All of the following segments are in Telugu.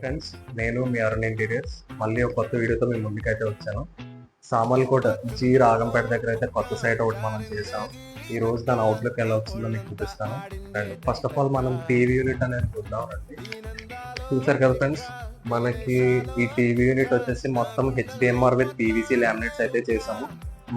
ఫ్రెండ్స్, నేను మీ అరుణ్ ఇంటీరియర్స్ మళ్ళీ ఒక కొత్త వీడియోతో మీ ముందుకైతే వచ్చాను. సామర్లకోట జీ రాగంపేట దగ్గర అయితే కొత్త సైట్ ఒకటి మనం చేసాం. ఈ రోజు దాని అవుట్లుక్ ఎలా వచ్చిందో మీకు చూపిస్తాను. అండ్ ఫస్ట్ ఆఫ్ ఆల్ మనం టీవీ యూనిట్ అనేది చూద్దాం రండి. చూసారు కదా ఫ్రెండ్స్, మనకి ఈ టీవీ యూనిట్ వచ్చేసి మొత్తం HDMR విత్ PVC లామినేట్స్ అయితే చేసాము.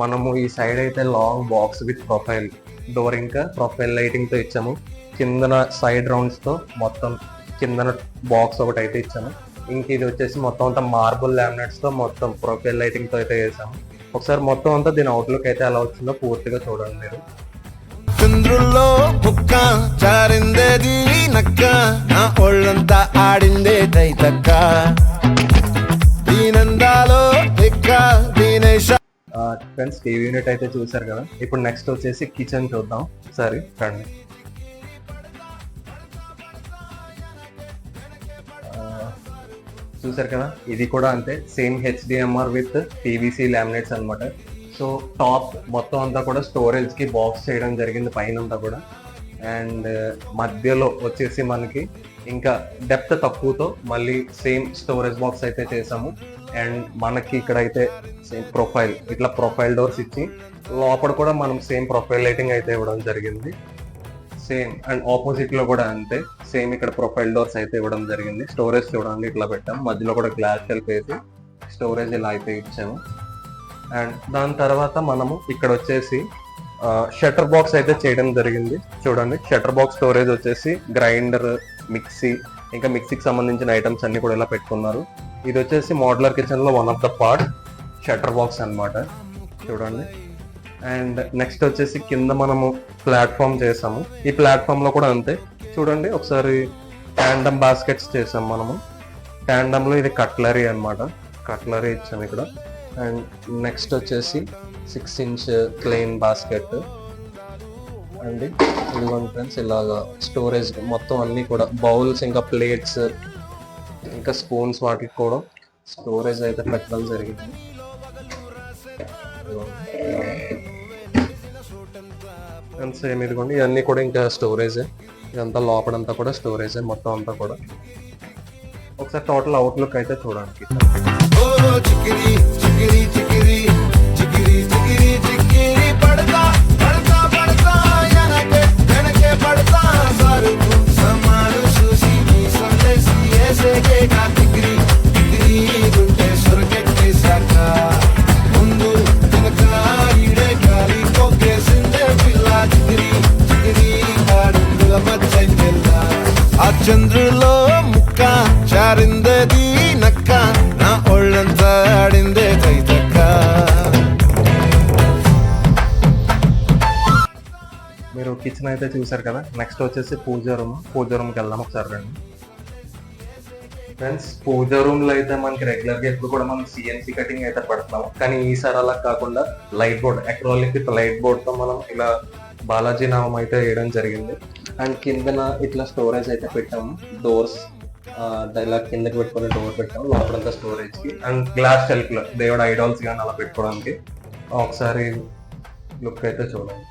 మనము ఈ సైడ్ అయితే long box with profile door ఇంకా ప్రొఫైల్ లైటింగ్ తో ఇచ్చాము. కిందన సైడ్ రౌండ్స్ తో మొత్తం కిందన బాక్స్ ఒకటి అయితే ఇచ్చాము. ఇంక ఇది వచ్చేసి మొత్తం అంతా మార్బుల్ లామినేట్స్ తో మొత్తం ప్రొఫైల్ లైటింగ్ తో అయితే వేసాము. ఒకసారి మొత్తం అంతా దీని అవుట్లుక్ అయితే ఎలా వచ్చిందో పూర్తిగా చూడండి మీరు. చంద్రుల్లో బుక్క చారిందేది నక్క నా ఒళ్ళంతా ఆడిందే తైతక్క దీనందాలో ఎక్క దీనేశ. ఫ్రెండ్స్, టీవీ యూనిట్ అయితే చూసారు కదా. ఇప్పుడు నెక్స్ట్ వచ్చేసి కిచెన్ చూద్దాం. సరే రండి. చూసారు కదా, ఇది కూడా అంతే, same HDMR with PVC laminates అన్నమాట. సో టాప్ మొత్తం అంతా కూడా స్టోరేజ్ కి బాక్స్ చేయడం జరిగింది పైన అంతా కూడా. అండ్ మధ్యలో వచ్చేసి మనకి ఇంకా డెప్త్ తక్కువతో మళ్ళీ సేమ్ స్టోరేజ్ బాక్స్ అయితే చేసాము. అండ్ మనకి ఇక్కడ అయితే సేమ్ ప్రొఫైల్ ఇట్లా ప్రొఫైల్ డోర్స్ ఇచ్చి లోపల కూడా మనం సేమ్ ప్రొఫైల్ లైటింగ్ అయితే ఇవ్వడం జరిగింది. సేమ్ అండ్ ఆపోజిట్ లో కూడా అంతే, సేమ్ ఇక్కడ ప్రొఫైల్ డోర్స్ అయితే ఇవ్వడం జరిగింది. స్టోరేజ్ చూడండి ఇట్లా పెట్టాం, మధ్యలో కూడా గ్లాస్ షెల్ఫ్ వేసి స్టోరేజ్ ఇలా అయితే ఇచ్చాము. అండ్ దాని తర్వాత మనము ఇక్కడ వచ్చేసి షట్టర్ బాక్స్ అయితే చేయడం జరిగింది. చూడండి, షట్టర్ బాక్స్ స్టోరేజ్ వచ్చేసి గ్రైండర్, మిక్సీ, ఇంకా మిక్సీకి సంబంధించిన ఐటమ్స్ అన్ని కూడా ఇలా పెట్టుకున్నారు. ఇది వచ్చేసి మోడ్యులర్ కిచెన్ లో one of the part shutter box అన్నమాట. చూడండి. అండ్ నెక్స్ట్ వచ్చేసి కింద మనము ప్లాట్ఫామ్ చేసాము. ఈ ప్లాట్ఫామ్ లో కూడా అంతే, చూడండి ఒకసారి ట్యాండమ్ బాస్కెట్స్ చేసాము మనము. ట్యాండమ్ లో ఇది కట్లరీ అన్నమాట, కట్లరీ ఇచ్చాము ఇక్కడ. అండ్ నెక్స్ట్ వచ్చేసి 6 inch ప్లెయిన్ బాస్కెట్ అండి. ఇదిగోండి ఫ్రెండ్స్, ఇలాగా స్టోరేజ్ మొత్తం అన్ని కూడా బౌల్స్ ఇంకా ప్లేట్స్ ఇంకా స్పూన్స్ వాటికి కూడా స్టోరేజ్ అయితే పెట్టడం జరిగింది. అండ్ సేమ్ ఇదిగోండి, ఇవన్నీ కూడా ఇంకా స్టోరేజ్, ఇదంతా లోపలంతా కూడా స్టోరేజ్ మొత్తం అంతా కూడా. ఒకసారి టోటల్ అవుట్లుక్ అయితే చూడండి. చికిరి చికిరి చికిరి చికిరి చికిరి చికిరి పడతా పడతా పడతా ఎనకే ఎనకే పడతా సరుకు సమాలు చూసి నీ సందేశి ఏసేకే కా చికిరి చికిరి గుంటే సురకెట్టే సాక ముందు వెనక ఈడే గాలి కొక్కేసిందే పిల్ల చికిరి చికిరి ఆడుల మచ్చంగెల్ల ఆ చంద్రులో ముక్క చారిందేది నక్క నా ఒళ్ళంతా ఆడిందే తైతక్క. మీరు కిచెన్ అయితే చూసారు కదా. నెక్స్ట్ వచ్చేసి పూజ రూమ్కి వెళ్దాం ఒకసారి రండి. ఫ్రెండ్స్, పూజ రూమ్ లో అయితే మనకి రెగ్యులర్ గా ఎప్పుడు కూడా మనం CNC కటింగ్ అయితే పడుతున్నాం. కానీ ఈసారి అలా కాకుండా light board, acrylic with light board తో మనం ఇలా బాలాజీ నామం అయితే వేయడం జరిగింది. అండ్ కిందన ఇట్లా స్టోరేజ్ అయితే పెట్టాము. డోర్స్ ఇలా కిందకి పెట్టుకుని డోర్ పెట్టాము, లోపలంతా స్టోరేజ్ కి. అండ్ గ్లాస్ షెల్ఫ్ లో దేవుడు ఐడాల్స్ కానీ అలా పెట్టుకోవడానికి. ఒకసారి లుక్ అయితే చూడండి.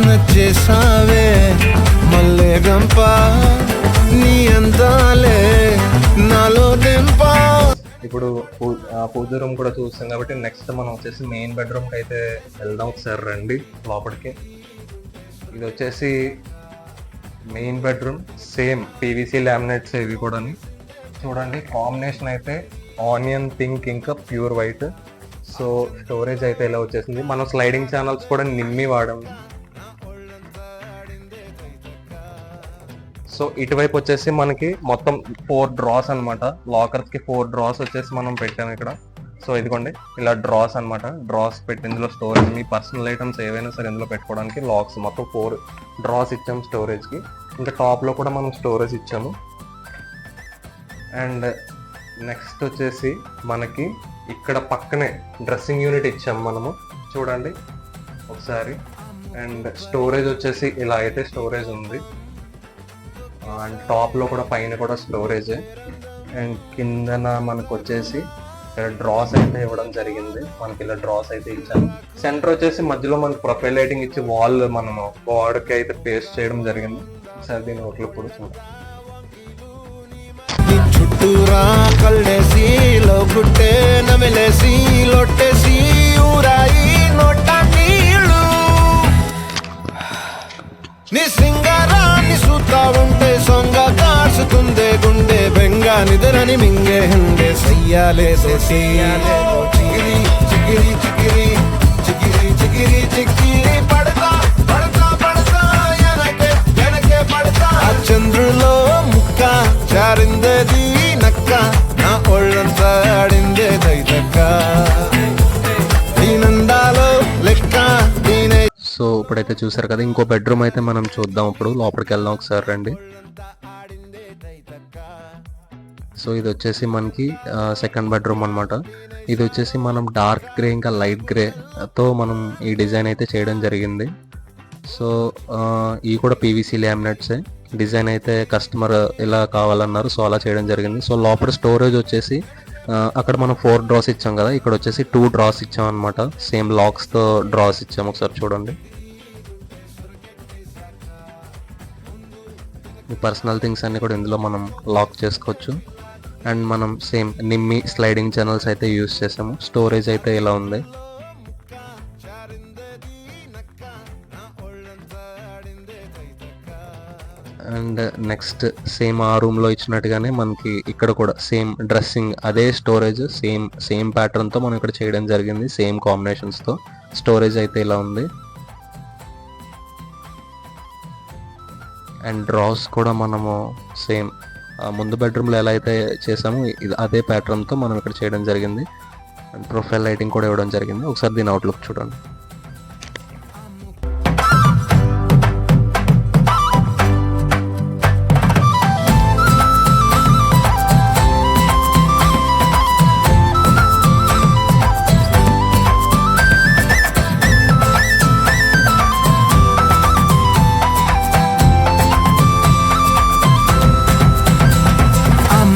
నచ్చేసావే మల్లె గంప నీ అందాలే నాలో దెంప. ఇప్పుడు పూజ రూమ్ కూడా చూస్తాం కాబట్టి నెక్స్ట్ మనం వచ్చేసి మెయిన్ బెడ్రూమ్ కి అయితే వెళ్దాం. ఒకసారి రండి లోపలికి. ఇది వచ్చేసి main bedroom, same PVC laminates ఇవి కూడా. చూడండి, కాంబినేషన్ అయితే ఆనియన్ పింక్ ఇంకా ప్యూర్ వైట్. సో స్టోరేజ్ అయితే ఇలా వచ్చేసింది. మనం స్లైడింగ్ ఛానల్స్ కూడా నిమ్మి వాడాము. సో ఇటువైపు వచ్చేసి మనకి మొత్తం 4 డ్రాస్ అనమాట. లాకర్స్ కి 4 డ్రాస్ వచ్చేసి మనం పెట్టాము ఇక్కడ. సో ఇదిగోండి, ఇలా డ్రాస్ అనమాట. డ్రాస్ పెట్టి ఇందులో స్టోరేజ్, మీ పర్సనల్ ఐటమ్స్ ఏవైనా సరే ఇందులో పెట్టుకోవడానికి లాక్స్ మొత్తం 4 డ్రాస్ ఇచ్చాము స్టోరేజ్ కి. ఇంకా టాప్ లో కూడా మనం స్టోరేజ్ ఇచ్చాము. అండ్ నెక్స్ట్ వచ్చేసి మనకి ఇక్కడ పక్కనే డ్రెస్సింగ్ యూనిట్ ఇచ్చాము మనము. చూడండి ఒకసారి. అండ్ స్టోరేజ్ వచ్చేసి ఇలా అయితే స్టోరేజ్ ఉంది. అండ్ టాప్లో కూడా పైన కూడా స్టోరేజ్, అండ్ కిందన మనకు వచ్చేసి ఇక్కడ డ్రాస్ అయితే ఇవ్వడం జరిగింది. మనకి ఇలా డ్రాస్ అయితే ఇచ్చాము. సెంటర్ వచ్చేసి మధ్యలో మనకి ప్రొఫైల్ లైటింగ్ ఇచ్చి వాల్ మనము గోడకి అయితే పేస్ట్ చేయడం జరిగింది. ఒకసారి దీని ఒకటి కూడా చూద్దాం. నీ చుట్టూరా కళ్ళేసి లోగుట్టే నమిలేసి లొట్టేసి ఊరాయి నోట నీళ్ళు నీ సింగారాన్ని చూస్తా ఉంటే సొంగ కాసుతుందే గుండె బెంగ నిద్రని మింగే హండే సయ్యాలే సయ్యాలే చిగిరి చిగిరి చిగిరి చిగిరి చిగిరి చిగిరి పడతా పడతా పడతా ఎనకే ఎనకే పడతా ఆ చంద్రులో ముక్క జారిందేది నక్క నా ఒళ్ళంతా ఆడిందే దైతక్క దీనందాలో లెక్క దీనే. సో ఇప్పుడైతే చూసారు కదా, ఇంకో బెడ్రూమ్ అయితే మనం చూద్దాం. ఇప్పుడు లోపలికి వెళ్దాం ఒకసారి రండి. సో ఇది వచ్చేసి మనకి సెకండ్ బెడ్రూమ్ అన్నమాట. ఇది వచ్చేసి మనం డార్క్ గ్రే ఇంకా లైట్ గ్రేతో మనం ఈ డిజైన్ అయితే చేయడం జరిగింది. సో ఇవి కూడా పీవీసీ లామినేట్సే. డిజైన్ అయితే కస్టమర్ ఇలా కావాలన్నారు, సో అలా చేయడం జరిగింది. సో లోపల స్టోరేజ్ వచ్చేసి అక్కడ మనం 4 డ్రాస్ ఇచ్చాం కదా, ఇక్కడ వచ్చేసి 2 డ్రాస్ ఇచ్చాం అనమాట. సేమ్ లాక్స్తో డ్రాస్ ఇచ్చాము. ఒకసారి చూడండి. ఈ పర్సనల్ థింగ్స్ అన్ని కూడా ఇందులో మనం లాక్ చేసుకోవచ్చు. అండ్ మనం సేమ్ నిమ్మి స్లైడింగ్ ఛానల్స్ అయితే యూస్ చేసాము. స్టోరేజ్ అయితే ఇలా ఉంది. అండ్ నెక్స్ట్ సేమ్ ఆ రూమ్లో ఇచ్చినట్టుగానే మనకి ఇక్కడ కూడా సేమ్ డ్రెస్సింగ్, అదే స్టోరేజ్, సేమ్ ప్యాటర్న్తో మనం ఇక్కడ చేయడం జరిగింది. సేమ్ కాంబినేషన్స్తో స్టోరేజ్ అయితే ఇలా ఉంది. అండ్ డ్రాస్ కూడా మనము సేమ్ ముందు బెడ్రూమ్లో ఎలా అయితే చేసామో ఇది అదే ప్యాటర్న్తో మనం ఇక్కడ చేయడం జరిగింది. అండ్ ప్రొఫైల్ లైటింగ్ కూడా ఇవ్వడం జరిగింది. ఒకసారి దీని అవుట్లుక్ చూడండి.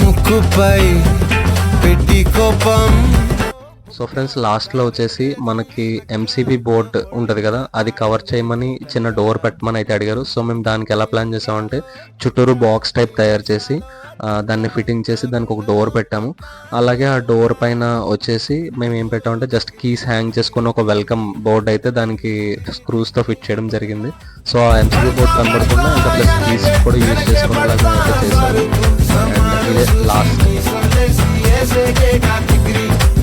ముక్కుపై పెట్టి కోపం. సో ఫ్రెండ్స్, లాస్ట్లో వచ్చేసి మనకి ఎంసీబీ బోర్డ్ ఉంటుంది కదా, అది కవర్ చేయమని చిన్న డోర్ పెట్టమని అయితే అడిగారు. సో మేము దానికి ఎలా ప్లాన్ చేసామంటే చుట్టూరు బాక్స్ టైప్ తయారు చేసి దాన్ని ఫిట్టింగ్ చేసి దానికి ఒక డోర్ పెట్టాము. అలాగే ఆ డోర్ పైన వచ్చేసి మేము ఏం పెట్టామంటే జస్ట్ కీస్ హ్యాంగ్ చేసుకుని ఒక వెల్కమ్ బోర్డ్ అయితే దానికి స్క్రూస్తో ఫిట్ చేయడం జరిగింది. సో ఆ ఎంసీబీ బోర్డ్ కనబడకుండా ఇంకా ప్లస్ కీస్ కూడా యూజ్ చేసుకునేలాగా అయితే చేశాము. అండ్ ఇదే లాస్ట్.